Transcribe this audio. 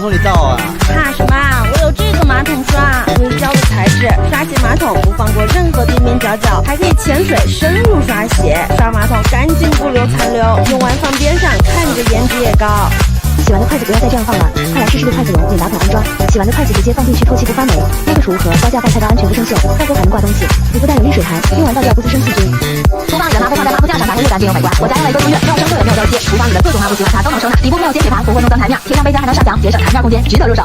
桶里倒啊？怕什么啊？我有这个马桶刷，硅胶的材质，刷洗马桶不放过任何边边角角，还可以潜水深入刷洗，刷马桶干净不留残留，用完放边上，看着颜值也高。洗完的筷子不要再这样放了，快来试试对筷子绒免打孔安装。洗完的筷子直接放进去，透气不发霉。那个储物盒高价放菜刀安全不生锈，盖锅还能挂东西，不附带有沥水函，用完倒掉不滋生细菌。厨房里的抹布放在抹布架上，擦干净又美观。我家因为做音乐，没有生锈也没有掉漆，厨房里的各种抹布洗碗擦都能收纳，底部没有接水盘，不会弄脏台面，贴上杯架还能上墙，节省台面空间，值得入手。